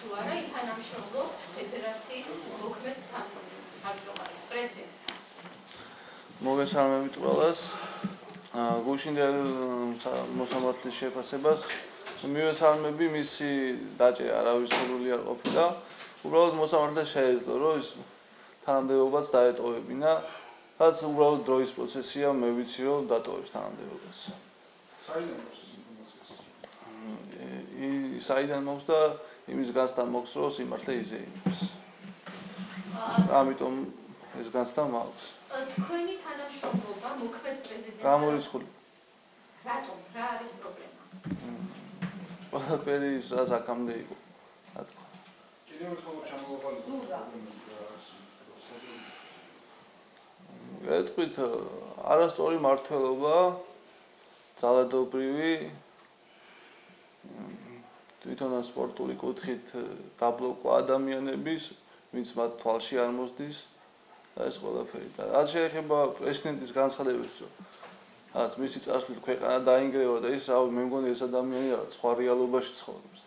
თუ არა ითანამშრომლო ფედერაციის მოქმედ თავმჯდომარის პრეზიდენტთან. მოგესალმებით ყველას. გუშინდელ მოსამართლის შეფასებას მივესალმები მისი დაჭერა არავისხილული არ ყოფილა. უბრალოდ მოსამართლეს შეეძლო რომ ის თანამდებობაც დაეტოვებინა. რაც უბრალოდ დროის პროცესია, მე ვიცი რომ დატოვებს თანამდებობას. საიდან მოხს და იმის განცდა მოხს რომ სიმართლე ისე იმის. ამიტომ ეს განცდა მაქვს. თქვენი თანამშრომლობა მოქმედ პრეზიდენტთან გამორიცხული. რატომ? რა არის პრობლემა? ყველაფერი ის რაც აქამდე იყო. რა თქმა უნდა. კიდევ ერთხელ ჩამოვავალე. ეთქვით არასწორი მართლობა, ძალადობრივი თვითონ სპორტული კუთხით დაბლოკვა ადამიანების, ვინც მათ თვალში არ მოსდის და ეს ყველაფერი. და რაც შეეხება პრეზიდენტის განცხადებებს, რაც მისი წასვლით ქვეყანა დაინგრევა და ის რავი, მე მგონი ეს ადამიანი რაღაც სხვა რეალობაში ცხოვრობს.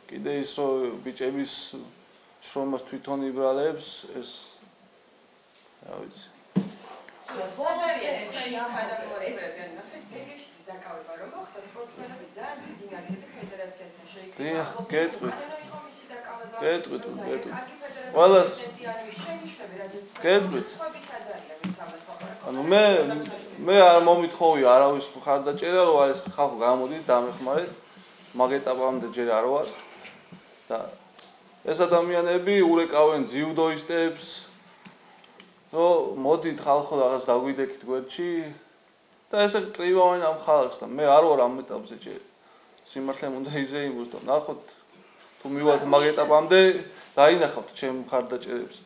კიდე ის რომ ბიჭების შრომას თვითონ იბრალებს, ეს რა ვიცი. ყველას გეტყვით. ანუ მე არ მომითხოვია არავის მხარდაჭერა, რომ ეს ხალხი გამოდით დამეხმარეთ, მაგ ეტაპამდე ჯერ არ ვარ და ეს ადამიანები ურეკავენ ძიუდოისტებს, რომ მოდით ხალხო რაღაც დაგვიდექით გვერდში და ესე კრივავენ ამ ხალხს და მე არ ვარ ამ ეტაპზე ჯერ. სიმართლე უნდა იზეიმოს და ნახოთ თუ მივალთ მაგ ეტაპამდე დაინახავთ ჩემ მხარდაჭერებს.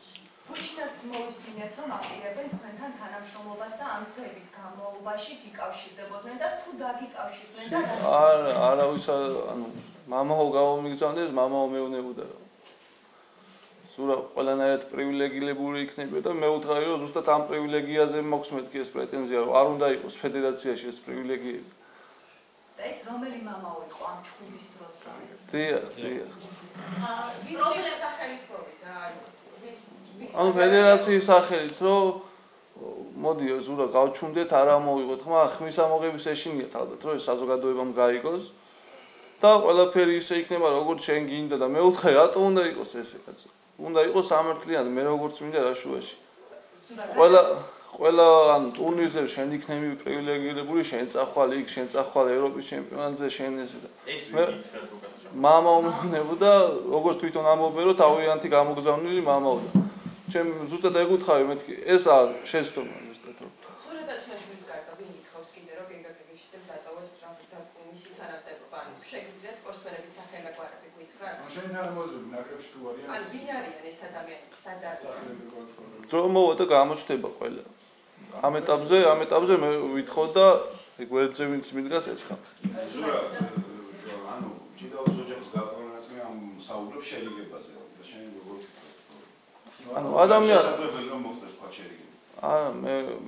გუშინაც მოვისმინეთ რომ აპირებენ თქვენთან თანამშრომლობას და ამ დღეების განმავლობაში გიკავშირდებოდნენ და თუ დაგიკავშირდნენ და არავის ანუ მამაო გამომიგზავნეს, მამაო მეუნებოდა რომ სულ ყველანაირად პრივილეგირებული იქნებოდა და მე ვუთხარი რომ ზუსტად ამ პრივილეგიაზე მაქვს მეთქი ეს პრეტენზია რომ არ უნდა იყოს ფედერაციაში ეს პრივილეგიები. და ეს რომელი მამაო იყო ამ ჩხუბის დროს? დიახ. პრობლემის სახელით პროვიდა. ანუ ფედერაციის სახელით რომ მოდიო ზურა გავჩუმდეთ, არა მოვიღოთ ხმა, ხმის ამოღების ეშინიათ ალბათ რომ ეს საზოგადოებამ გაიგოს და ყველაფერი ისე იქნება როგორც შენ გინდა და მე ვუთხარი რატომ უნდა იყოს ესე კაცო? უნდა იყოს სამართლიანი, მე როგორც მინდა რაშუაში. ყველა ანუ ტურნირზე შენ იქნები პრივილეგირებული, შენ წახვალ იქ, შენ წახვალ ევროპის ჩემპიონატზე, შენ ესე და მე მამა უმეუნებოდა, როგორც თვითონ ამბობენ რომ თავიანთი გამოგზავნილი მამაო და ჩემ ზუსტად ეგ ვუთხარი მეთქი, ეს შეცდომა ზუსტად რომ სულადაც მეშვის კარტა ვინ ითხოვს კიდე რომ გეგაგებიშიცებ დატოვოს რა მისი თანამდებობა, ანუ შეგიძლიათ სპორტსმენების სახელაკვარები გითხრათ? შენ თანამოძრავი ნაკრებში თუ არიან? ან ვინ არიან ეს ადამიანები? სადაც დრო მოვა და გამოჩნდება ყველა. ამ ეტაპზე მე ვითხოვ და გვერდზე ვინც მიდგას ეს ხალხი. ზურა ანუ ჭიდაობის ოჯახის გაფორმაცია ამ საუბრებს შეგებაზე და შენ როგორ ანუ ადამიანი შესაძლებელი რომ მოხდეს სხვა შეგება. არა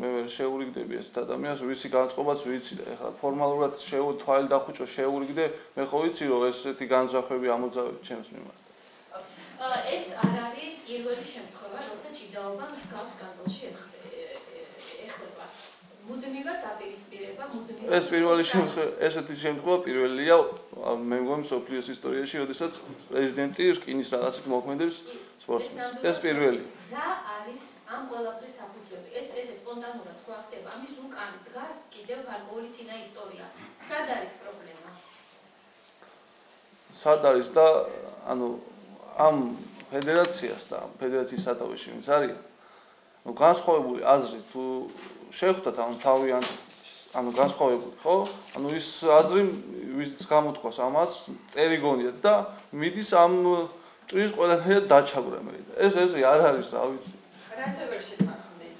მე ვერ შეურიგდები ეს ადამიანს ვისი განწყობაც ვიცი და ეხლა ფორმალურად თვალი დახუჭო შეურიგდე მე ხო ვიცი რომ ესეთი განზრახვები ამოძავებს ჩემს მიმართ. ეს არ არის პირველი შემთხვევა, როცა ჭიდაობა მსგავს სკანდალში ეხება. მუდმივად დაპირისპირება, მუდმივად ეს პირველი შემთხვევა, ესეთი შემთხვევა პირველია, მე მგონი მსოფლიოს ისტორიაში, როდესაც პრეზიდენტი რკინის რაღაცით მოქმედებს სპორტსმენს. ეს პირველი. რა არის ამ ყველაფრის საფუძველი? ეს სპონტანურად ხო ხდება? ამის უკან დგას კიდევ გარკვეული წინა ისტორია. სად არის პრობლემა? სად არის და ანუ ამ ფედერაციას და ამ ფედერაციის სათავეში ვინც არიან, ну განსხვავებული აზრი თუ შეხვდათ ანუ თავიანთ ანუ განსხვავებული ხო? ანუ ის აზრი ვინც გამოთქვას ამას წერი გონიათ და მიდის ამ ტრის ყველანაირად დაჩაგვრა მე და ეს არ არის რა ვიცი. რაზე ვერ შეთანხმდით?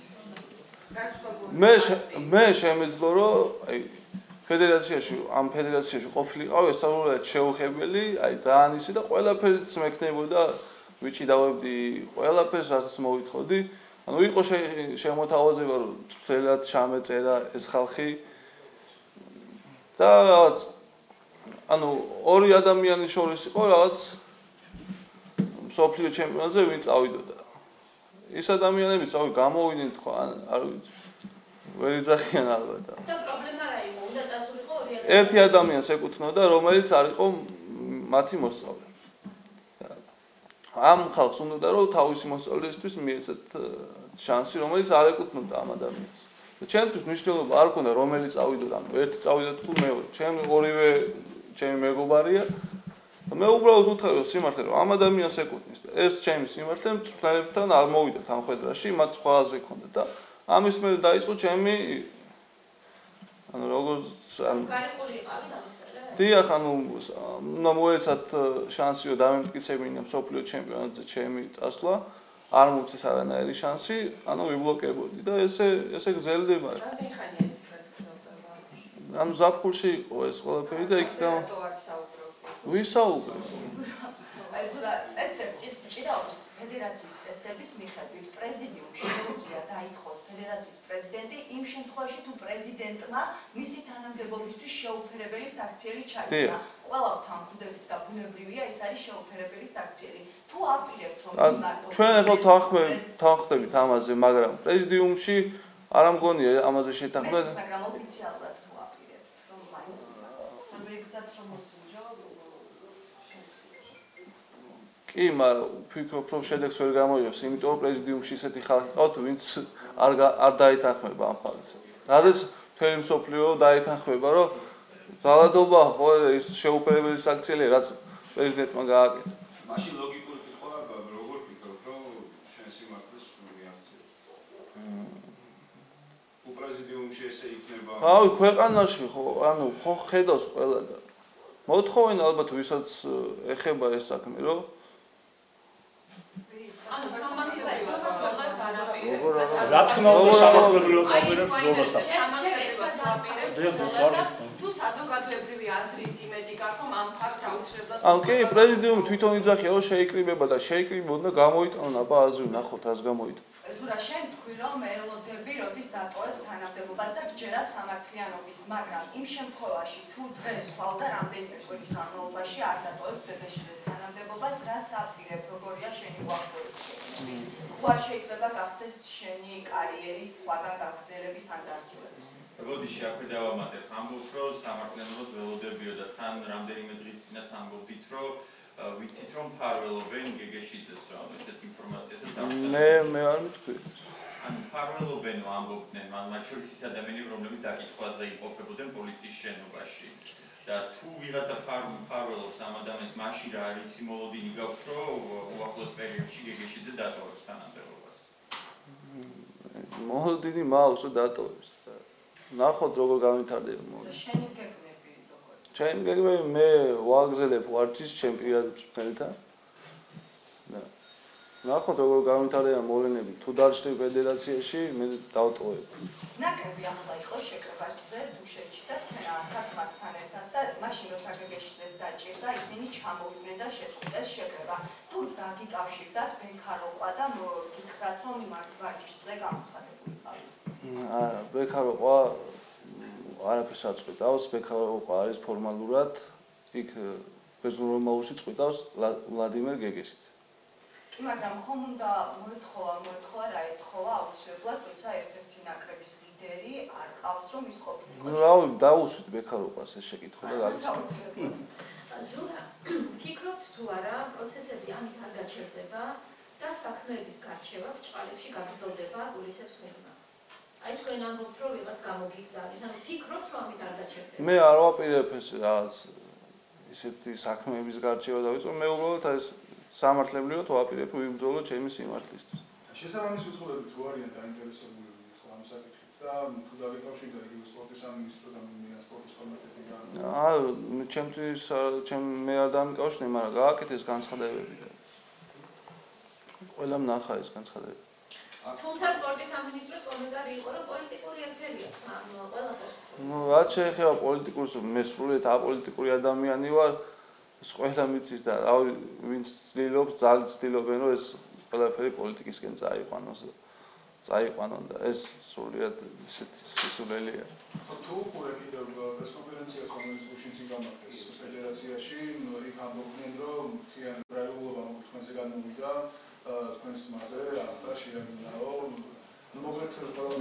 განსხვავებული მე შემეძლო რომ აი ამ ფედერაციაში ყოფილიყავ ესწავლოთ შეუხებელი, აი ძალიან ისი და ყველაფერიც მექნებოდა ვიჭიდავებდი ყველაფერს რასაც მოვითხოვდი. ანუ იყო შემოთავაზება რომ წვრილად ჩამეწერა ეს ხალხი და ანუ ორი ადამიანის შორის იყო რაღაც მსოფლიო ჩემპიონატზე ვინ წავიდოდა. ის ადამიანებიც გამოვიდნენ თქვა არ ვიცი. ვერ იძახიან ალბათ. და პრობლემა რა იყო? უნდა წასულიყო ორი ადამიანი. ერთი ადამიანს ეკუთვნოდა, რომელიც არ იყო მათი მოსწავლე. ამ ხალხს უნდა რომ თავისი მოსწავლისთვის მიეცეთ შანსი, რომელიც არ ეკუთვნოდა ამ ადამიანს. და ჩემთვის მნიშვნელობა არ ქონდა რომელიც წავიდოდა, ანუ ერთი წავიდა თუ მეორე. ჩემი მეგობარია. მე უბრალოდ ვუთხარ რომ სიმართლე რომ ამ ადამიანს ეკუთვნის და ეს ჩემი სიმართლე მწვრთნელებთან არ მოვიდა თან ხედრაში, მათ სხვა აზრი ჰქონდა და ამის მერე დაიწყო ჩემი ანუ როგორც ანუ გარიყული იყავი დავისწრე. დიახ, ანუ უნდა მოეცათ შანსი რომ დამემტკიცებინა მსოფლიო ჩემპიონატზე ჩემი წასვლა, არ მომწეს არანაირი შანსი, ანუ ვიბლოკებოდი და ესე გრძელდება. რამდენი ხანია ეს რაც ანუ ზაფხულში იყო ეს ყველაფერი და იქიდან ვისაუბრებ. აი ზურა წესდები ჭირავს ფედერაციის წესდების მიხედვით პრეზიდიუმში შეუძლია დაითხოვოს ფედერაციის პრეზიდენტი იმ შემთხვევაში თუ პრეზიდენტმა მისი თანამდებობისთვის შეუფერებელი საქციელი ჩაიგდა. ყველა თანხმდებით და ბუნებრივია ეს არის შეუფერებელი საქციელი. თუ აპირებთ რომ ჩვენ ახლა თანხმდებით ამაზე, მაგრამ პრეზიდიუმში არ ამგონია ამაზე შეთანხმება. მაგრამ ოფიციალურად თუ აპირებთ რომ მაინც კი, მაგრამ ვფიქრობ, რომ შედეგს ვერ გამოიღებს, იმიტომ რომ პრეზიდიუმში ისეთი ხალხი ყავთ, ვინც არ დაეთანხმება ამ ფაქტს. რაზეც მთელი მსოფლიო დაეთანხმება, რომ ძალადობა ხო ის შეუფერებელი საქციელია, რაც პრეზიდენტმა გააკეთა. მაშინ ლოგიკური კითხვა როგორ ფიქრობ, რომ შენ სიმართლეს მიაღწევ? პრეზიდიუმში ესე იქნება. აი, ქვეყანაში ხო, ანუ ხო ხედავს ყველა და მოთხოვენ ალბათ ვისაც ეხება ეს საქმე, რომ ანუ სამართლებრივად არ აპირებს. რა თქმა უნდა, სამართლებრივად აპირებს ბრძოლას. თუ საზოგადოებრივი აზრის იმედი გაქვს, ამ ფაქტს აუცილებლად ანუ კი, პრეზიდიუმი თვითონ იძახია, რომ შეიკრიბება და შეიკრიბებოდა გამოიტანონ, აბა აზრი ვნახოთ, რას გამოიტანონ. ზურა შენ თქვი რომ ელოდები როდის დატოვებს თანამდებობას და გჯერა სამართლიანობის, მაგრამ იმ შემთხვევაში თუ დღეს ხვალ და რამდენიმე კვირის განმავლობაში არ დატოვებს ბედეშილე თანამდებობას, რას აპირებ, როგორია შენი უახლოესი? ხო არ შეიძლება გახდეს შენი კარიერის სხვაგან გაგრძელების ან დასრულების? როდიში აქვე დავამატებ, ამბობთ რომ სამართლიანობას ველოდებიო და თან რამდენიმე დღის წინაც ამბობდით რომ ვიცით რომ ფარველობენ გეგეშიძეს რომ ესეთ ინფორმაციასაც აქვს. მე არ მithქვი. ანუ ფარველობენ ამბობდნენ, მათ შორის ის ადამიანები, რომლებიც დაკითხვაზე იმყოფებოდნენ პოლიციის შენობაში. და თუ ვიღაცა ფარველობს ამ ადამიანს, მაშინ რა არის მოლოდინი გაქვთ, რომ უახლოს პერიოდში გეგეშიძე დატოვებს თანამდებობას? მოლოდინი მაქვს რომ დატოვებს და ნახოთ როგორ განვითარდება მოლოდინი. შენი გეგმები როგორ? ჩემი გეგმები მე ვაგზელებ ვარჯიშს ჩემპიონატ მწვრთნელთან. და ნახოთ როგორ განვითარდება მოვლენები. თუ დარჩები ფედერაციაში, მე დავტოვებ. ნაკრები ახლა იყო შეკრებაზე თუ შეჭდა თამათთან ერთად და მაშინ როცა გეგეშიძეს დაჭირდა, ისინი ჩამოვიდნენ და შეწყვეტეს შეკრება. თუ დაგიკავშირდათ ბექაროყვა და გითხრათ რომ ვარჯიშზე გამოცხადებული ყავით. არა, ბექაროყვა არაფერს არ წყვიტავს, ბექაროყვა არის ფორმალურად იქ პერსონალურში წყვიტავს ვლადიმერ გეგეშიძე. კი, მაგრამ ხომ უნდა მოეთხოვა რა ეთხოვა აუცილებლად, როცა ერთ-ერთი ნაკრების ლიდერი არ ყავს რომ ის ყოფილიყო. ну რავი, დაუსვით ბექაროყვას ეს შეკითხვა და გაგიცნობ. ზურა, ფიქრობთ თუ არა პროცესები ამით არ გაჩერდება და საქმეების გარჩევა ბრჭყალებში გაგრძელდება გულისებს მიღმა. აი თქვენ ამბობთ რომ ვიღაც გამოგიგზავნის, ანუ ფიქრობთ რომ ამით არ გაჩერდება? მე არ ვაპირებ ეს რაღაც ისეთი საქმეების გარჩევა დავიწყო, მე უბრალოდ ეს სამართლებრივად ვაპირებ ვიბრძოლო ჩემი სიმართლისთვის. შესაბამის უცხოები თუ არიან დაინტერესებული ამ საკითხით და თუ დაგეკავშირდა იგივე სპორტის სამინისტრო და სპორტის კომიტეტი და ჩემთვის მე არ დამიკავშირე, მაგრამ გააკეთეს განცხადებები და ყველამ ნახა ეს განცხადებები. თუმცა სპორტის სამინისტროს კომენტარი იყო რომ პოლიტიკური ერთები აქვს ამ ყველაფერს. ну რაც შეეხება პოლიტიკურს, მე სრულიად აპოლიტიკური ადამიანი ვარ. ეს ყველა მიცის და ვინც ცდილობს, ძალით ცდილობენ რომ ეს ყველაფერი პოლიტიკისკენ წაიყვანოს. წაიყვანონ და ეს სულიად ისეთი სისულელია. თუ უყურე კიდევ პრესკონფერენციას, რომელიც უშინ წინ გამართეს ფედერაციაში, იქ ამბობდნენ, რომ მთლიანი ბრალულობა თქვენზე გამოვიდა, თქვენს მასზე ახლა შეაგინაო.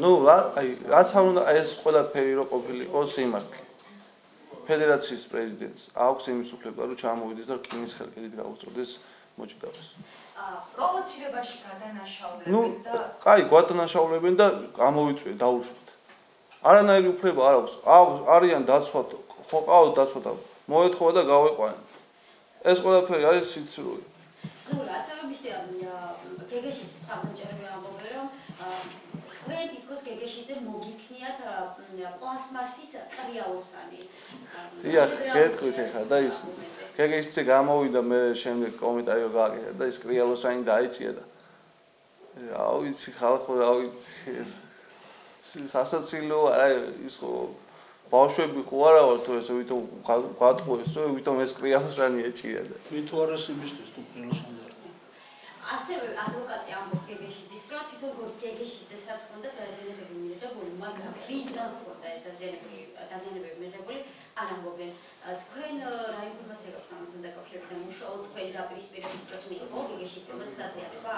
ნუ აი რაც არ უნდა ეს ყველაფერი რო ყოფილიყო სიმართლე. ფედერაციის პრეზიდენტს აქვს იმის უფლება, რომ ჩამოვიდეს და რკინის ხელკედით გაუწოდეს მოჭიდავს. პროვოცირებაში გადანაშაულებენ ნუ, კაი, გვადანაშაულებენ და გამოვიწვიე, დაუშვათ. არანაირი უფლება არ აქვს. არიან დაცვა, ხო ყავთ დაცვა და მოეთხოვა და გავეყვანეთ. ეს ყველაფერი არის სიცრუე. სულ ასევე მისია გეგეშიც ფარგლენჯერები ამბობენ, რომ თქვენ თითქოს გეგეშიძე მოგიქნიათ პლასმასის ტრიალოსანი. დიახ, გეტყვით ეხლა და ის გეგეშიძე გამოვიდა მე შემდეგ კომენტარი რო გააკეთა და ის ტრიალოსანი დაიწია და რა ვიცი ხალხო რა ვიცი ეს სასაცილო არა ის ხო ბავშვები ხო არა ვარ თუ ესე ვითომ გვატყუეს რომ ვითომ ეს ტრიალოსანი ეჭია და ვითო არა სიმისთვის თუ ტრიალოსანი ასევე ადვოკატი ამბობს გეგეშიძის რომ თვითონ გეგეშიძესაც ჰქონდა დაზიანებები მიღებული, მაგრამ რისგან ჰქონდა ეს დაზიანებები მიღებული, არ ამბობენ. თქვენ რა ინფორმაცია გაქვთ ამასთან დაკავშირებით? უშუალოდ თქვენ დაპირისპირების დროს მიიღო გეგეშიძეს დაზიანება?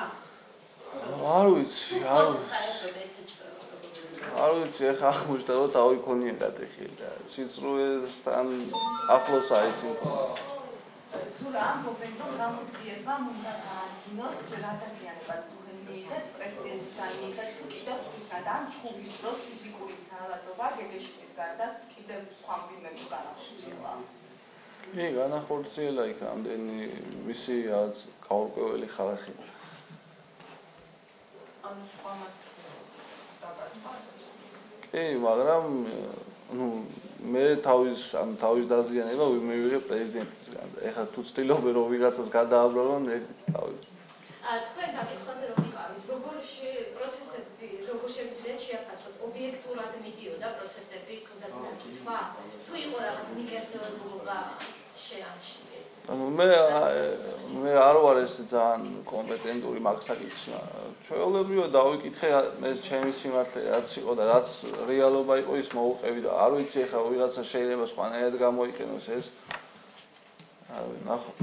არ ვიცი, არ ვიცი, ეხა აღმოჩნდა რომ დავიქონია გადახილი და სიცრუესთან ახლოსაა ეს ინფორმაცია. სულ ამბობენ, რომ გამოძიებამ უნდა გაადგინოს რა დაზიანებაც თქვენ მიიღეთ, პრეზიდენტისგან მიიღეთ, თუ კიდევ სხვისგან და ჩხუბის დროს ფიზიკური ძალადობა გეგეშიძის გარდა კიდევ სხვა მბიმები განახორციელა. კი, განახორციელა იქ ამდენი მისი რაღაც გაურკვეველი ხალხი. ანუ სხვამაც დაგატყვა. კი, მაგრამ ნუ მე თავის დაზიანება მივიღე პრეზიდენტისგან და ეხლა თუ ცდილობენ რომ ვიღაცას გადააბრალონ, რა ვიცი. თქვენ დაკითხვაზე რომ ვიყავით, როგორ პროცესები, როგორ შევიძლიათ შეაფასოთ, ობიექტურად მიდიოდა პროცესები, თუნდაც დაკითხვა, თუ იყო რაღაც მიკერძებულობა შეამჩნიეთ. ანუ მე არ ვარ ეს ძალიან კომპეტენტური მაგსაკითხში, ჩვეულებრივად დავიკითხე მე ჩემი სიმართლე რაც იყო და რაც რეალობა იყო ის მოუყევი და არ ვიცი ეხლა ვიღაცა შეიძლება სხვანაირად გამოიყენოს ეს. არ ვიცი, ნახოთ.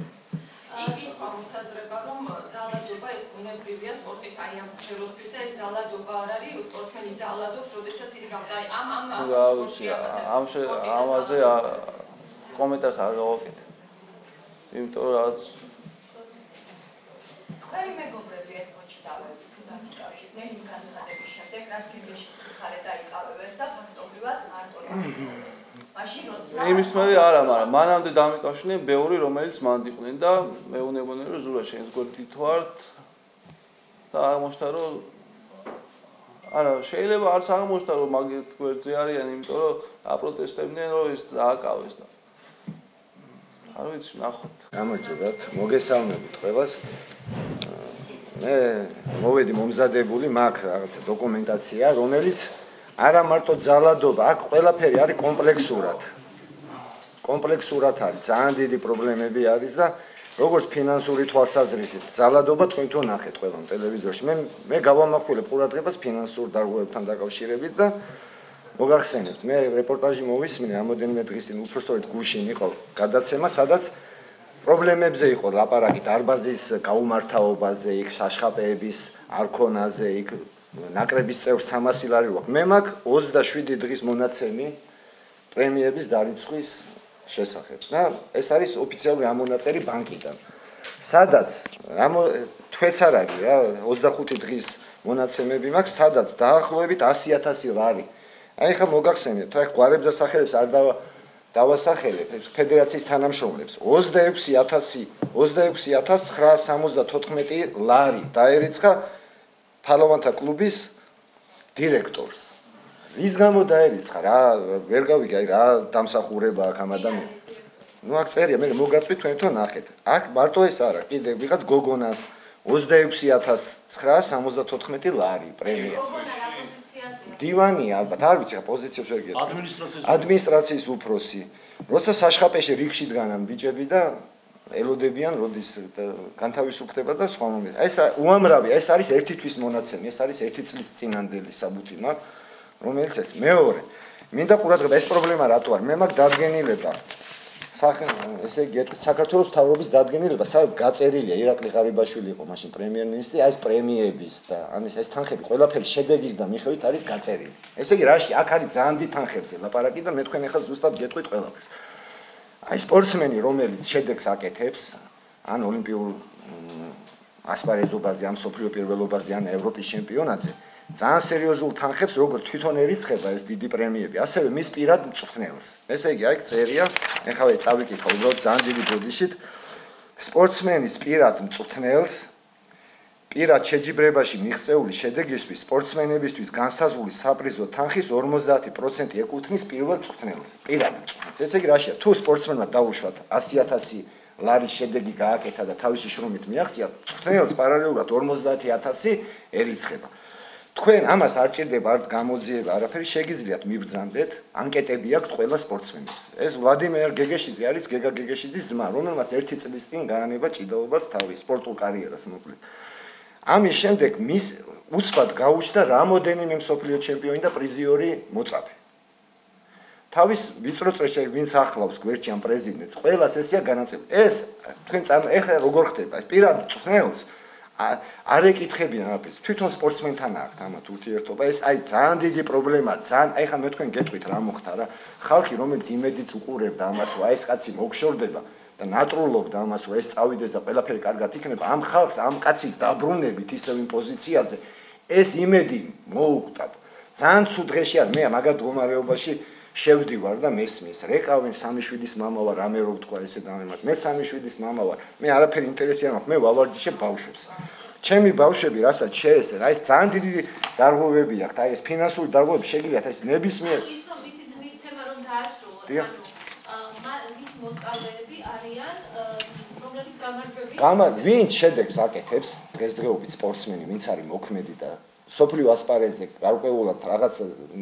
იქ იყო მოსაზრება, რომ ძალადობა ეს ბუნებრივია სპორტის აი ამ სფეროსთვის და ეს ძალადობა არ არის სპორტსმენი ძალადობს, როდესაც ის გამწარი ამაზე კომენტარს არ გავაკეთე. იმიტომ რომ რაც თქვენი მეგობრები ეს მოჭიდავენ თუ დაკავშირდნენ იმ განცხადების შემდეგ, რაც გეგეშიძის მხარე დაიკავებეს და ფაქტობრივად მარტო მაშინ როცა იმის მერე არა, მაგრამ მანამდე დამიკავშირდნენ ბევრი, რომელიც მანდ იყვნენ და მეუბნებოდნენ რომ ზურა შენს გვერდით ვართ და აღმოჩნდა რომ არა, შეიძლება არც აღმოჩნდა რომ მაგეთ გვერდზე არიან, იმიტომ რომ აპროტესტებდნენ რომ ეს დააკავეს და არ ვიცი, ნახოთ. გამარჯობათ, მოგესალმებით ყველას. მე მოვედი მომზადებული მაქვს რაღაც დოკუმენტაცია, რომელიც არა მარტო ძალადობა, აქ ყველაფერი არის კომპლექსურად. კომპლექსურად არის, ძალიან დიდი პრობლემები არის და როგორც ფინანსური თვალსაზრისით, ძალადობა თქვენ თვითონ ნახეთ ყველამ ტელევიზორში. მე გავამახვილებ ყურადღებას ფინანსურ დარღვევებთან დაკავშირებით და მოგახსენებთ, მე რეპორტაჟი მოვისმინე რამოდენიმე დღის წინ, უბრალოდ გუშინ იყო გადაცემა, სადაც პრობლემებზე იყო ლაპარაკი დარბაზის გაუმართავობაზე, იქ საშხაპეების არქონაზე, იქ ნაკრების წევრს 300 ლარი ვაქვს. მე მაქვს 27 დღის მონაცემი პრემიების დარიცხვის შესახებ. და ეს არის ოფიციალური ამონაწერი ბანკიდან. სადაც თვეც არ არის რა, 25 დღის მონაცემები მაქვს, სადაც დაახლოებით 100.000 ლარი. აი ხა მოგახსენებთ, აი გვარებს და სახელებს არ დავასახელებ, ფედერაციის თანამშრომლებს 26.974 ლარი დაერიცხა ფალოვანთა კლუბის დირექტორს. რის გამო დაერიცხა რა, ვერ გავიგე, აი რა დამსახურება აქვს ამ ადამიანს. ნუ აქ წერია, მე მოგაწვით თქვენ თვითონ ნახეთ. აქ მარტო ეს არა, კიდე ვიღაც გოგონას 26.974 ლარი პრემია. დივანია ალბათ, არ ვიცი, პოზიციებს ვერ გეტყვი. ადმინისტრაციის უფროსი. როცა საშხაპეში რიგში დგანან ბიჭები და ელოდებიან, როდის განთავისუფლდება და სხვა მომენტი. ეს უამრავი, ეს არის ერთი თვის მონაცემი, ეს არის ერთი წლის წინანდელი საბუთი მაქვს, რომელიც ეს მეორე. მინდა ყურადღება, ეს პრობლემა რატო არის? მე მაქვს დადგენილება. ესე იგი, საქართველოს მთავრობის დადგენილება, სადაც გაწერილია ირაკლი ღარიბაშვილი იყო მაშინ პრემიერ-მინისტრი, აი ეს პრემიების და ამის ეს თანხები ყველაფერი შედეგის და მიხედვით არის გაწერილი. ესე იგი, რაში აქ არის ძალიან დიდ თანხებზე ლაპარაკი და მე თქვენ ახლა ზუსტად გეტყვით ყველაფერს. აი სპორტსმენი, რომელიც შედეგს აკეთებს, ან ოლიმპიურ ასპარეზობაზე, ან მსოფლიო პირველობაზე, ან ევროპის ჩემპიონატზე, ძალიან სერიოზულ თანხებს როგორ თვითონ ერიცხება ეს დიდი პრემიები, ასევე მის პირად მწვრთნელს. ესე იგი, აი წერია, ეხლა წავიკითხავ, უბრალოდ ძალიან დიდი ბოდიშით, სპორტსმენის პირად მწვრთნელს პირად შეჯიბრებაში მიღწეული შედეგისთვის სპორტსმენებისთვის განსაზღვრული საპრიზო თანხის 50% ეკუთვნის პირველ მწვრთნელს. პირად მწვრთნელს. ესე იგი, რაშია, თუ სპორტსმენმა დაუშვათ 100,000 ლარის შედეგი გააკეთა და თავისი შრომით მიაღწია, მწვრთნელს პარალელურად 50,000 ერიცხება. თქვენ ამას არ ჭირდება არც გამოძიება, არაფერი შეგიძლიათ მიბრძანდეთ, ანკეტები აქვთ ყველა სპორტსმენებს. ეს ვლადიმერ გეგეშიძე არის გეგა გეგეშიძის ძმა, რომელმაც 1 წლის წინ გაანება ჭიდაობას თავის სპორტულ კარიერას მოკლედ. ამის შემდეგ მის უცბად გაუჩნდა რამოდენიმე მსოფლიო ჩემპიონი და პრიზიორი მოწაფე. თავის ვიწრო წრეში ვინც ახლავს გვერდში ამ პრეზიდენტს, ყველა სესია განაწილება. ეს თქვენ ეხლა როგორ ხდება? პირად მწვრთნელს არ ეკითხებიან არაფერს. თვითონ სპორტსმენთან აქვს ამათ ურთიერთობა. ეს აი ძალიან დიდი პრობლემაა. ძალიან აი ხა მე თქვენ გეტყვით რა მოხდა რა. ხალხი რომელიც იმედით უყურებდა ამას, რომ აი ეს კაცი მოგშორდება და ნატრულობდა ამას, რომ ეს წავიდეს და ყველაფერი კარგად იქნება, ამ ხალხს ამ კაცის დაბრუნებით ისევ იმ პოზიციაზე ეს იმედი მოუკვდათ. ძალიან ცუდ დღეში არ მე მაგათ მდგომარეობაში შევდივარ და მესმის. რეკავენ სამიშვილის მამა ვარ, რამე რო ვთქვა ესე და მე სამიშვილის მამა ვარ. მე არაფერი ინტერესი არ მაქვს, მე ვავარჯიშებ ბავშვებს. ჩემი ბავშვები რასაც შეესწრა, აი ეს ძალიან დიდი დარღვევები აქვს, აი ეს ფინანსური დარღვევები შეგიძლიათ ეს ნებისმიერ ის რომ ისიც მის თემა რომ დაასრულოთ. ის მოსწავლეები არიან, რომლებიც გამარჯვების ვინც შედეგს აკეთებს დღესდღეობით სპორტსმენი, ვინც არის მოქმედი და სოფლიო ასპარეზზე გარკვეულად რაღაც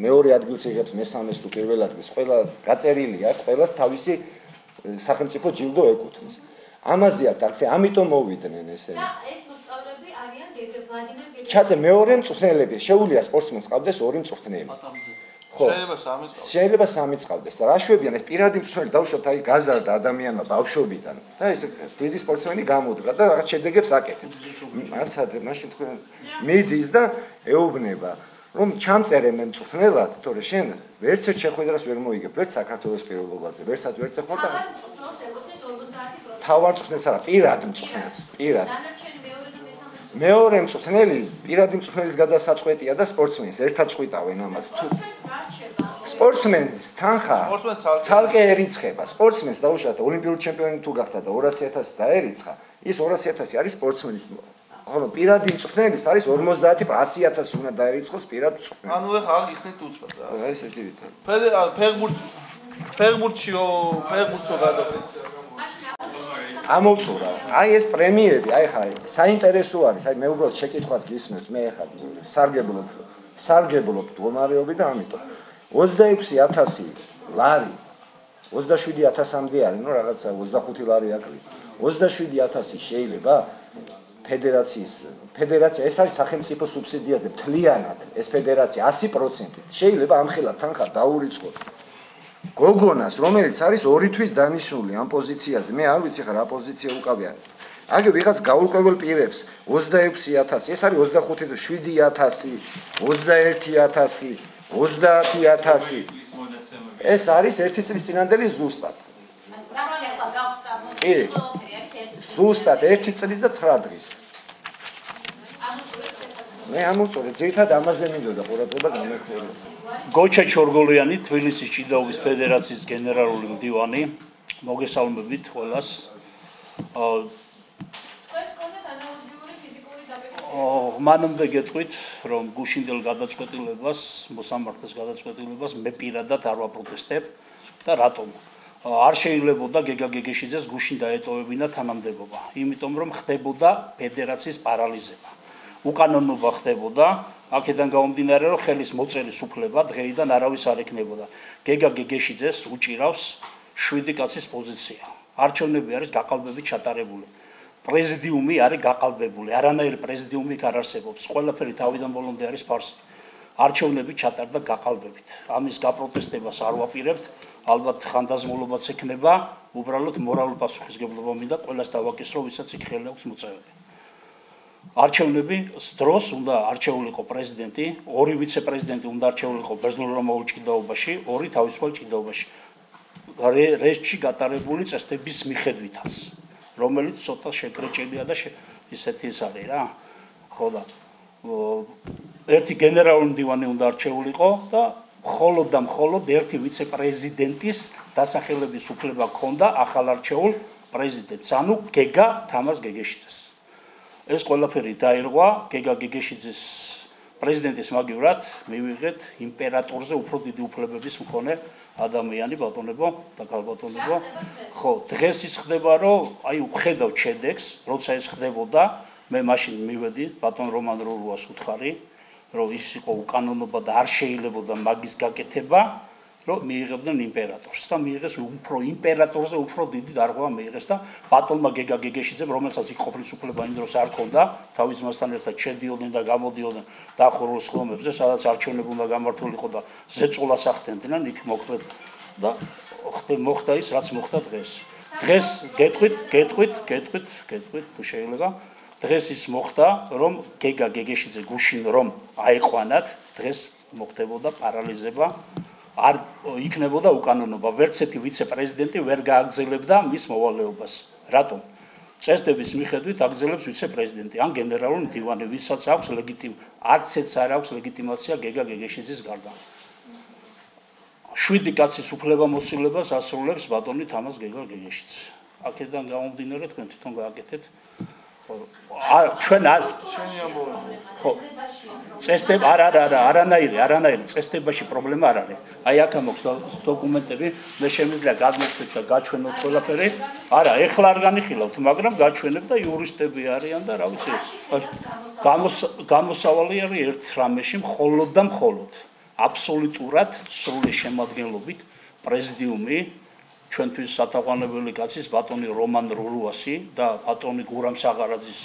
მეორე ადგილს იღებს, მესამეს თუ პირველ ადგილს, ყველა გაწერილია, ყველას თავისი სახელმწიფო ჯილდო ეკუთვნის. ამაზე აქვს აქცია, ამიტომ მოვიდნენ ესენი. და ეს მოსწავლეები არიან ვლადიმერ გეგეშიძე. ჩაძე მეორე მწვრთნელები, შეუძლია სპორტსმენს ყავდეს ორი მწვრთნელი. ხო. შეიძლება სამი წავდეს და რა შვებიან ეს პირადი მწვრთნელი დავუშვათ აი გაზარდა ადამიანმა ბავშვობიდან და ეს დიდი სპორტსმენი გამოდგა და რაღაც შედეგებს აკეთებს. მაცადე მაშინ თქვენ მიდის და ეუბნება რომ ჩამწერე მე მწვრთნელად, თორე შენ ვერც ერთ შეხვედრას ვერ მოიგებ, ვერც საქართველოს პირველობაზე, ვერცად ვერ წეხვალ და თავარ მწვრთნელს არა, პირად მწვრთნელს, პირად. მეორე მწვრთნელი პირადი მწვრთნელის გადასაწყვეტია და სპორტსმენს ერთად წყვიტავენ ამას. სპორტსმენს თანხა ცალკე ერიცხება. სპორტსმენს დაუშვათ ოლიმპიური ჩემპიონი თუ გახდა და 200,000 დაერიცხა, ის 200,000 არის სპორტსმენის. ხოლო პირადი მწვრთნელის არის 50 100,000 უნდა დაერიცხოს პირად მწვრთნელს. ანუ ეხლა აქ ისნით უცბად რა. ესეთი ვითარ. ფეხბურთშიო გადახედეთ. ამოვწურა. აი ეს პრემიები, აი ხა საინტერესო არის, აი მე უბრალოდ შეკითხვას გისმენთ, მე ხა სარგებლობ მდგომარეობი და ამიტომ 26,000 ლარი 27,000-მდე არის, ნუ რაღაცა 25 ლარი აკლი. 27,000 შეიძლება ფედერაცია ეს არის სახელმწიფო სუბსიდიაზე მთლიანად, ეს ფედერაცია 100%-ით შეიძლება ამხელა თანხა დაურიცხოთ. გოგონას, რომელიც არის 2 თვის დანიშნული ამ პოზიციაზე, მე არ ვიცი ხა რა პოზიცია უკავია. აგე ვიღაც გაურკვეველ პირებს 26,000, ეს არის 25 და 7,000, 21,000, 30,000. ეს არის 1 წლის წინანდელი ზუსტად. ზუსტად 1 წლის და 9 დღის. მე ამოვწურე, ძირითადად ამაზე მინდოდა ყურადღება გამეხმაურება. გოჩა ჩორგოლიანი, თბილისის ჭიდაობის ფედერაციის გენერალური მდივანი, მოგესალმებით ყველას. მანამდე გეტყვით, რომ გუშინდელ გადაწყვეტილებას, მოსამართლეს გადაწყვეტილებას მე პირადად არ ვაპროტესტებ და რატომ? არ შეიძლებოდა გეგა გეგეშიძეს გუშინ დაეტოვებინა თანამდებობა, იმიტომ რომ ხდებოდა ფედერაციის პარალიზება. უკანონობა ხდებოდა, აქედან გამომდინარე, რომ ხელის მოწერის უფლება დღეიდან არავის არ ექნებოდა. გეგა გეგეშიძეს უჭირავს 7 კაცის პოზიცია. არჩევნები არის გაყალბებით ჩატარებული. პრეზიდიუმი არის გაყალბებული, არანაირი პრეზიდიუმი იქ არ არსებობს. ყველაფერი თავიდან ბოლომდე არის ფარსი. არჩევნები ჩატარდა გაყალბებით. ამის გაპროტესტებას არ ვაპირებთ, ალბათ ხანდაზმულობაც ექნება, უბრალოდ მორალური პასუხისგებლობა მინდა ყველას დავაკისრო, ვისაც იქ ხელი აქვს მოწევები. არჩევნების დროს უნდა არჩეულიყო პრეზიდენტი, ორი ვიცე-პრეზიდენტი უნდა არჩეულიყო ბერძნულ-რომაულ ჭიდაობაში, ორი თავისუფალ ჭიდაობაში. რეჟში გატარებული წესდების მიხედვითაც, რომელიც ცოტა შეკრეჭილია და ისეთი ის არის რა. ხო და ერთი გენერალური მდივანი უნდა არჩეულიყო და მხოლოდ და მხოლოდ ერთი ვიცე-პრეზიდენტის დასახელების უფლება ჰქონდა ახალ არჩეულ პრეზიდენტს, ანუ გეგა თამაზ გეგეშიძეს. ეს ყველაფერი დაირღვა გეგა გეგეშიძის პრეზიდენტის მაგივრად მივიღეთ იმპერატორზე უფრო დიდი უფლებების მქონე ადამიანი ბატონებო და გალბატონებო. ხო, დღეს ის ხდება, რომ აი ვხედავ შედეგს, როცა ეს ხდებოდა, მე მაშინ მივედი ბატონ რომან რურუას უთხარი, რომ ის იყო უკანონობა და არ შეიძლებოდა მაგის გაკეთება, რომ მიიღებდნენ იმპერატორს და მიიღეს უფრო იმპერატორზე უფრო დიდი დარღვევა მიიღეს და ბატონმა გეგა გეგეშიძემ, რომელსაც იქ ყოფნის უფლება იმ დროს არ ჰქონდა, თავის ძმასთან ერთად შედიოდნენ და გამოდიოდნენ დახურულ სხდომებზე, სადაც არჩევნები უნდა გამართულიყო და ზეწოლას ახდენდნენ, იქ მოქმედ და მოხდა ის, რაც მოხდა დღეს. დღეს გეტყვით თუ შეიძლება. დღეს ის მოხდა, რომ გეგა გეგეშიძე გუშინ რომ აეყვანათ, დღეს მოხდებოდა პარალიზება. არ იქნებოდა უკანონობა, ვერც ერთი ვიცე-პრეზიდენტი ვერ გააგრძელებდა მის მოვალეობას. რატომ? წესდების მიხედვით აგრძელებს ვიცე-პრეზიდენტი ან გენერალური მდივანი, ვისაც აქვს არც ერთს არ აქვს ლეგიტიმაცია გეგა გეგეშიძის გარდა. 7 კაცის უფლებამოსილებას ასრულებს ბატონი თამაზ გეგა გეგეშიძე. აქედან გამომდინარე თქვენ თვითონ გააკეთეთ. ჩვენ არ ხო წესდები არანაირი წესდებაში პრობლემა არ არის. აი აქ მაქვს დოკუმენტები, მე შემიძლია გადმოგცეთ და გაჩვენოთ ყველაფერი. არა, ეხლა არ განიხილავთ, მაგრამ გაჩვენებ და იურისტები არიან და რა ვიცი. გამოსავალი არის ერთ რამეში, მხოლოდ და მხოლოდ აბსოლუტურად სრული შემადგენლობით პრეზიდიუმი ჩვენთვის სათაყვანებელი კაცის ბატონი რომან რურუასი და ბატონი გურამ საღარაძის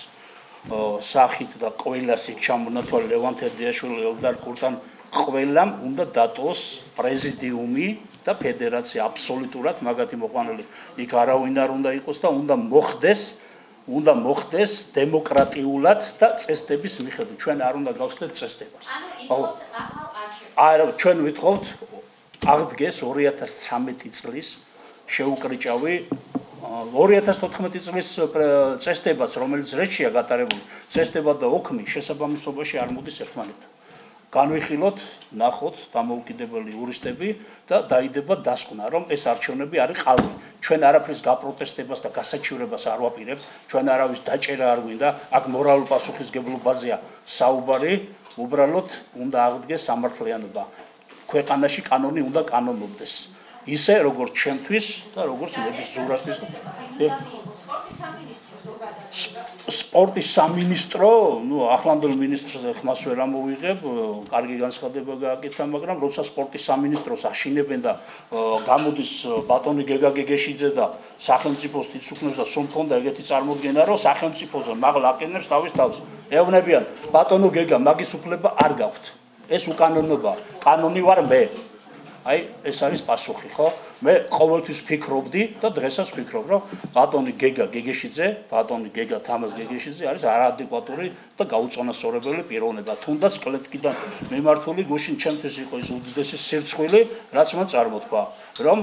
სახით და ყველას იქ ჩამონათვალ ლევან თედიაშვილი, ელდარ კურტან ყველამ უნდა დატოს პრეზიდიუმი და ფედერაცია აბსოლუტურად მაგათი მოყვანილი იქ არავინ არ უნდა იყოს და უნდა მოხდეს დემოკრატიულად და წესდების მიხედვით. ჩვენ არ უნდა გავხსნათ წესდებას. არა, ჩვენ ვითხოვთ აღდგეს 2013 წლის შეუკრიჭავი 2014 წლის წესდებაც, რომელიც რეჟშია გატარებული, წესდება და ოქმი შესაბამისობაში არ მოდის ერთმანეთთან. განვიხილოთ, ნახოთ დამოუკიდებელი იურისტები და დაიდება დასკვნა, რომ ეს არჩევნები არის ყალბი. ჩვენ არაფრის გაპროტესტებას და გასაჩივრებას არ ვაპირებთ, ჩვენ არავის დაჭერა არ გვინდა, აქ მორალურ პასუხისგებლობაზეა საუბარი, უბრალოდ უნდა აღდგეს სამართლიანობა. ქვეყანაში კანონი უნდა კანონობდეს. ისე როგორც ჩემთვის და როგორც მეფის ზურასთვის. სპორტის სამინისტრო, ახლანდელ მინისტრზე ხმას ვერ ამოვიღებ, კარგი განცხადება გააკეთა, მაგრამ როცა სპორტის სამინისტროს აშინებენ და გამოდის ბატონი გეგა გეგეშიძე და სახელმწიფოს თვითსუქნებს და სომქონდა ეგეთი წარმოდგენა, რომ სახელმწიფოზე მაღლა აკენებს თავის თავს. ეუბნებიან, ბატონო გეგა, მაგის უფლება არ გაქვთ. ეს უკანონობა, კანონი ვარ მე. აი, ეს არის პასუხი, ხო? მე ყოველთვის ფიქრობდი და დღესაც ვფიქრობ, რომ ბატონი გეგა გეგეშიძე, ბატონი გეგა თამაზ გეგეშიძე არის არაადეკვატური და გაუწონასწორებელი პიროვნება. თუნდაც კლეტკიდან მიმართული გუშინ ჩემთვის იყო ის უდიდესი სირცხვილი, რაც მან წარმოთქვა, რომ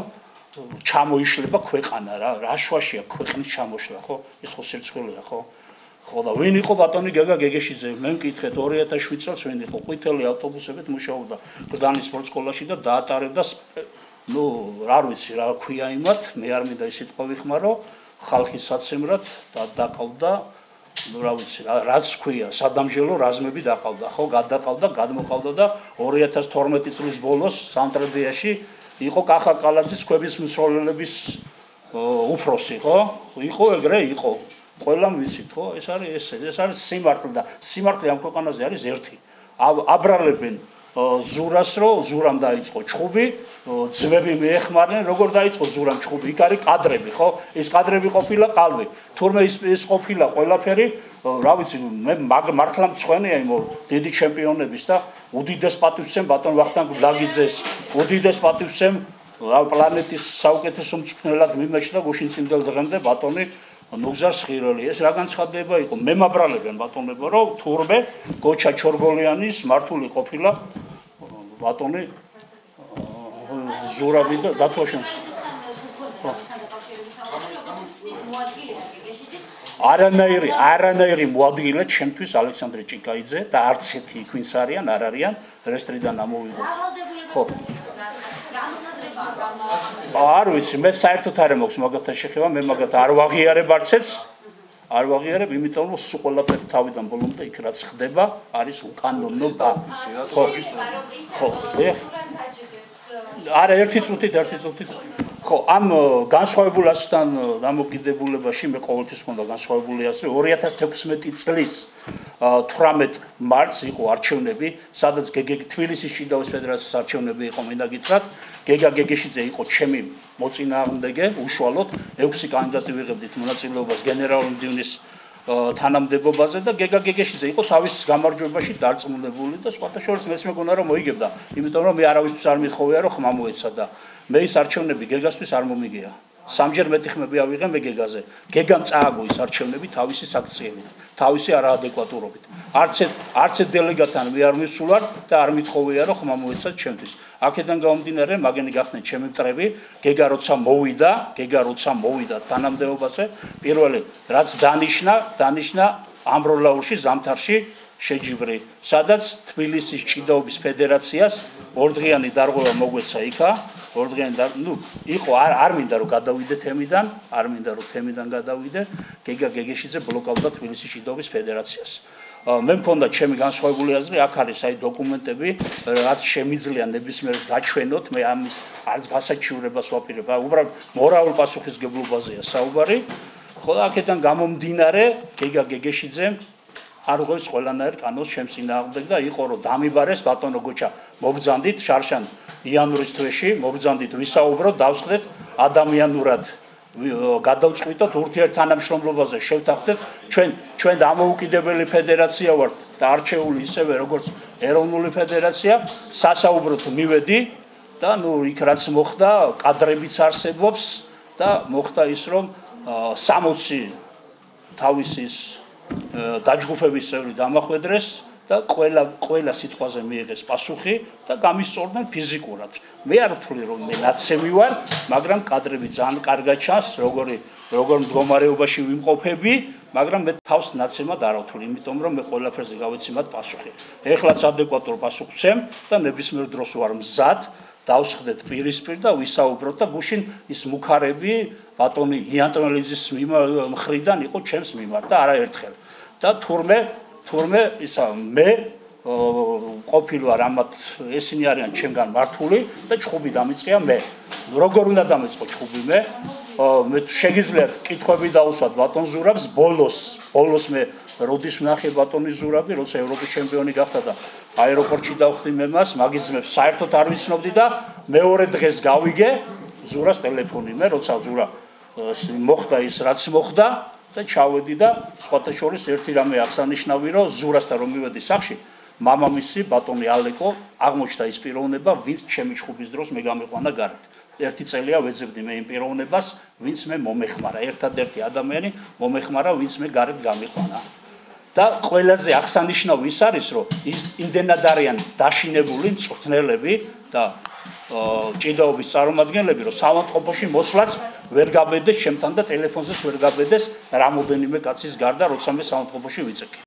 ჩამოიშლება ქვეყანა რა შვაშია ქვეყნის ჩამოშლა, ხო? ის ხო სირცხვილია, ხო? ხო და ვინ იყო ბატონი გეგა გეგეშიძე? მე მკითხეთ 2007 წელს ვინ იყო? ყვითელი ავტობუსებით მუშაობდა გრძანის სპორტსკოლაში და დაატარებდა არ ვიცი რა ქვია იმათ, მე არ მინდა ის სიტყვა ვიხმარო, ხალხის საცემრად და დაყავდა, რა ვიცი რაც ქვია, სადამჟელო რაზმები დაყავდა, ხო, გადაყავდა, გადმოყავდა და 2012 წლის ბოლოს სამტრედიაში იყო კახა კალაძის ქვების მსროლელების უფროსი, ხო? იყო ეგრე იყო. ყველამ ვიცით, ხო? ეს არის სიმართლე და სიმართლე ამ ქვეყანაზე არის ერთი. აბრალებენ ზურას რომ ზურამ დაიწყო ჩხუბი, ძმები მიეხმარნენ, როგორ დაიწყო ზურამ ჩხუბი, იქ არის კადრები, ხო? ეს კადრები ყოფილა ყალბი. თურმე ის ყოფილა ყველაფერი, რა ვიცი, მე მართლა მწვენეა იმ დიდი ჩემპიონების და უდიდეს პატივცემ ბატონ ვახტანგ ლაგიძეს, უდიდეს პატივცემ პლანეტის საუკეთესო მწვრთნელად მიმეჩნდა გუშინ წინდელ დღემდე ბატონი ნუგზარ სხირელი. ეს რა განცხადება იყო? მემაბრალებენ ბატონებო, რომ თურმე გოჩა ჩორგოლიანის მართული ყოფილა ბატონი ზურაბი და დათვაშენ. არანაირი მოადგილე ჩემთვის ალექსანდრე ჭიკაიძე და არც ერთი იქ ვინც არიან, არ არიან რესტრიდან ამოვიღოთ. ხო. არ ვიცი, მე საერთოდ არ მაქვს მაგათთან შეხება, მე მაგათ არ ვაღიარებ არცეც. არ ვაღიარებ, იმიტომ რომ სულ ყველაფერი თავიდან ბოლომდე იქ რაც ხდება, არის უკანონობა. ხო. ხო. არა, ერთი წუთით. ხო, ამ განსხვავებულასთან დამოკიდებულებაში მე ყოველთვის მქონდა განსხვავებული აზრი. 2016 წლის 18 მარტს იყო არჩევნები, სადაც თბილისის ჭიდაობის ფედერაციის არჩევნები იყო, მინდა გითხრათ, გეგა გეგეშიძე იყო ჩემი მოწინააღმდეგე, უშუალოდ 6 კანდიდატი ვიღებდით მონაწილეობას გენერალური მდივნის თანამდებობაზე და გეგა გეგეშიძე იყო თავის გამარჯვებაში დარწმუნებული და სხვათა შორის მეც მეგონა რომ მოიგებდა, იმიტომ რომ მე არავისთვის არ მithოვია რომ ხმა მოეცა და მე ის არჩევნები გეგასთვის არ მომიგია. სამჯერ მეტი ხმები ავიღე მე გეგაზე. გეგამ წააგო ის არჩევნები თავისი საქციელით, თავისი არაადეკვატურობით. არც დელეგატთან მე არ მისულარ და არ მithოვია რომ ხმა მოეცა ჩემთვის. აქედან გამომდინარე, მაგენი გახდნენ ჩემი მტრები, გეგა როცა მოვიდა თანამდებობაზე, პირველი რაც დანიშნა ამბროლაურში ზამთარში შეჯიბრი, სადაც თბილისის ჭიდაობის ფედერაციას ორდღიანი დარღვევა მოგვეცა იქა, იყო არ მინდა რომ გადავიდე თემიდან, გადავიდე, გეგა გეგეშიძე ბლოკავდა თბილისის ჭიდაობის ფედერაციას. მე მქონდა ჩემი განსხვავებული აზრი, აქ არის აი დოკუმენტები, რაც შემიძლია ნებისმიერს გაჩვენოთ, მე ამის არც გასაჩივრებას ვაპირებ, უბრალოდ მორალურ პასუხისგებლობაზეა საუბარი. ხო და აქედან გამომდინარე, გეგა გეგეშიძემ არ ღვევს ყველანაირ კანონს ჩემს წინააღმდეგ და იყო რომ დამიბარეს ბატონო გოჩა მოგბრძანდით შარშან იანვრის თვეში მოგბრძანდით ვისაუბროთ დავსხდეთ ადამიანურად გადავწყვიტოთ ურთიერთთანამშრომლობაზე შევთანხმდეთ ჩვენ დამოუკიდებელი ფედერაცია ვართ და არჩეული ისევე როგორც ეროვნული ფედერაცია სასაუბროთ მივედი და იქ რაც მოხდა კადრებიც არსებობს და მოხდა ის რომ 60 თავისის დაჯგუფების წევრი დამახვედრეს და ყველა სიტყვაზე მიიღეს პასუხი და გამისწორდნენ ფიზიკურად. მე არ ვთვლი რომ მე ნაცემი ვარ, მაგრამ კადრები ძალიან კარგად ჩანს, როგორ მდგომარეობაში ვიმყოფები, მაგრამ მე თავს ნაცემად არ ვთვლი, იმიტომ რომ მე ყველაფერზე გავეცი მათ პასუხი. ეხლაც ადეკვატურ პასუხს ვცემ და ნებისმიერ დროს ვარ მზად დავსხდეთ პირისპირ და ვისაუბროთ და გუშინ ის მუქარები ბატონი იანტონელიძის მხრიდან იყო ჩემს მიმართ და არაერთხელ. და თურმე ისა მე ყოფილვარ ამათ ესენი არიან ჩემგან მართული და ჩხუბი დამიწყია მე. როგორ უნდა დამიწყო ჩხუბი მე? მე შეგიძლიათ კითხვები დავუსვათ ბატონ ზურაბს ბოლოს მე როდის ვნახე ბატონი ზურაბი, როცა ევროპის ჩემპიონი გახდა და აეროპორტში დავხდი მე მას, მაგის ძმებს საერთოდ არ ვიცნობდი და მეორე დღეს გავიგე ზურას ტელეფონი მე, როცა ზურა მოხდა ის რაც მოხდა და ჩავედი და სხვათა შორის ერთი რამე აღსანიშნავი რომ ზურასთან რომ მივედი სახში, მამამისი ბატონი ალეკო აღმოჩნდა ის პიროვნება, ვინც ჩემი ჩხუბის დროს მე გამიყვანა გარეთ. ერთი წელია ვეძებდი მე იმ პიროვნებას, ვინც მე მომეხმარა, ერთადერთი ადამიანი მომეხმარა, ვინც მე გარეთ გამიყვანა. და ყველაზე აღსანიშნავი ის არის, რომ იმდენად არიან დაშინებული მწვრთნელები და ჭიდაობის წარმომადგენლები, რომ საავადმყოფოში მოსვლაც ვერ გაბედეს ჩემთან და ტელეფონზეც ვერ გაბედეს რამოდენიმე კაცის გარდა, როცა მე საავადმყოფოში ვიწექი.